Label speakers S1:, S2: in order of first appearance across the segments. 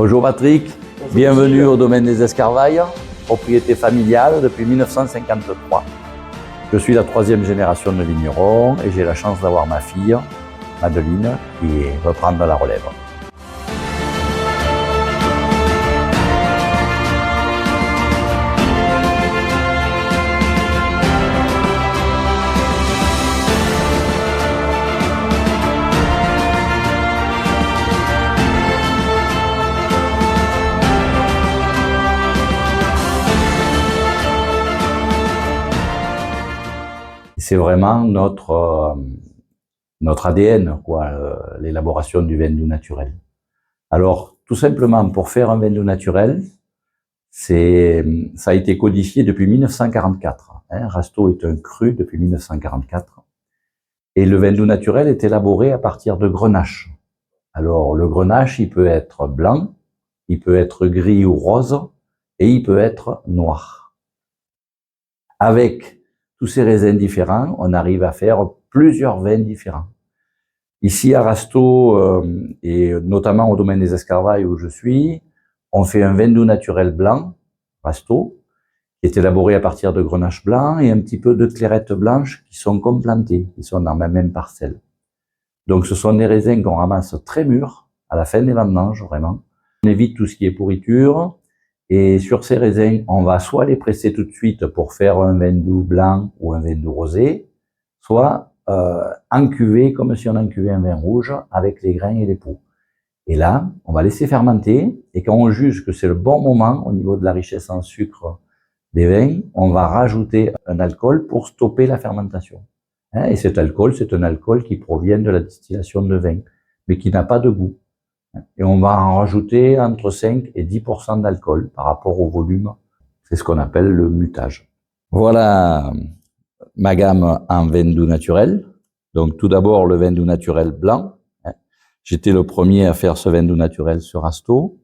S1: Bonjour Patrick, bienvenue au domaine des Escarvailles, propriété familiale depuis 1953. Je suis la 3e génération de vignerons et j'ai la chance d'avoir ma fille, Madeleine, qui va prendre la relève. C'est vraiment notre ADN, l'élaboration du vin doux naturel. Alors, tout simplement, pour faire un vin doux naturel, ça a été codifié depuis 1944. Rasteau est un cru depuis 1944. Et le vin doux naturel est élaboré à partir de grenache. Alors, le grenache, il peut être blanc, il peut être gris ou rose, et il peut être noir. Avec tous ces raisins différents, on arrive à faire plusieurs vins différents. Ici à Rasteau, et notamment au domaine des Escarvailles où je suis, on fait un vin doux naturel blanc, Rasteau, qui est élaboré à partir de grenache blanc et un petit peu de clairette blanche qui sont complantés, qui sont dans la même parcelle. Donc ce sont des raisins qu'on ramasse très mûrs, à la fin des vendanges vraiment. On évite tout ce qui est pourriture. Et sur ces raisins, on va soit les presser tout de suite pour faire un vin doux blanc ou un vin doux rosé, soit en cuvée, comme si on encuvait un vin rouge, avec les grains et les peaux. Et là, on va laisser fermenter, et quand on juge que c'est le bon moment, au niveau de la richesse en sucre des vins, on va rajouter un alcool pour stopper la fermentation. Et cet alcool, c'est un alcool qui provient de la distillation de vin, mais qui n'a pas de goût. Et on va en rajouter entre 5 et 10% d'alcool par rapport au volume. C'est ce qu'on appelle le mutage. Voilà ma gamme en vin doux naturel. Donc tout d'abord le vin doux naturel blanc. J'étais le premier à faire ce vin doux naturel sur Rasteau.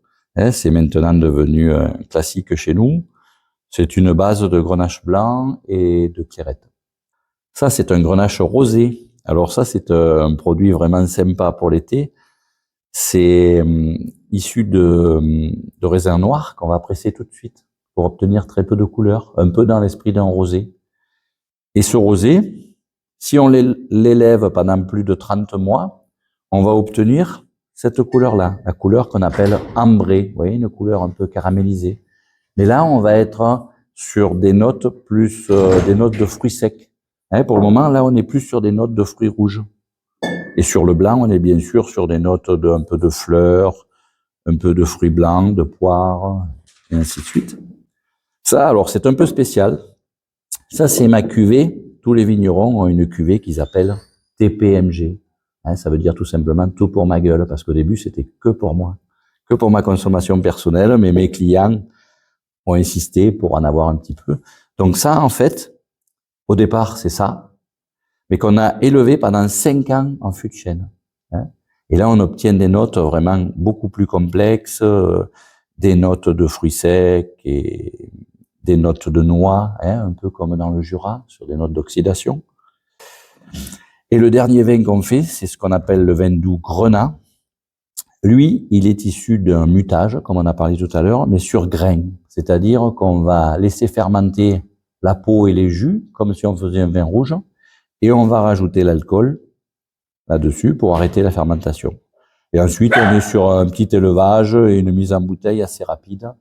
S1: C'est maintenant devenu un classique chez nous. C'est une base de grenache blanc et de clairette. Ça, c'est un grenache rosé. Alors ça, c'est un produit vraiment sympa pour l'été. C'est issu de raisins noirs qu'on va presser tout de suite pour obtenir très peu de couleur, un peu dans l'esprit d'un rosé. Et ce rosé, si on l'élève pendant plus de 30 mois, on va obtenir cette couleur-là, la couleur qu'on appelle ambrée, vous voyez, une couleur un peu caramélisée. Mais là, on va être sur des notes plus des notes de fruits secs. Pour le moment, là, on est plus sur des notes de fruits rouges. Et sur le blanc, on est bien sûr sur des notes un peu de fleurs, un peu de fruits blancs, de poires, et ainsi de suite. Ça, alors, c'est un peu spécial. Ça, c'est ma cuvée. Tous les vignerons ont une cuvée qu'ils appellent TPMG. Ça veut dire tout simplement tout pour ma gueule, parce qu'au début, c'était que pour moi, que pour ma consommation personnelle, mais mes clients ont insisté pour en avoir un petit peu. Donc ça, en fait, au départ, c'est ça, mais qu'on a élevé pendant 5 ans en fût de chêne. Et là, on obtient des notes vraiment beaucoup plus complexes, des notes de fruits secs et des notes de noix, un peu comme dans le Jura, sur des notes d'oxydation. Et le dernier vin qu'on fait, c'est ce qu'on appelle le vin doux Grenat. Lui, il est issu d'un mutage, comme on a parlé tout à l'heure, mais sur grain. C'est-à-dire qu'on va laisser fermenter la peau et les jus, comme si on faisait un vin rouge, et on va rajouter l'alcool là-dessus pour arrêter la fermentation. Et ensuite, on est sur un petit élevage et une mise en bouteille assez rapide,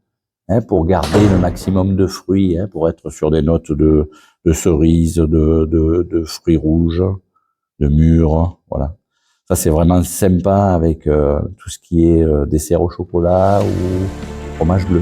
S1: pour garder le maximum de fruits, pour être sur des notes de cerises, de fruits rouges, de mûres, voilà. Ça, c'est vraiment sympa avec tout ce qui est dessert au chocolat ou fromage bleu.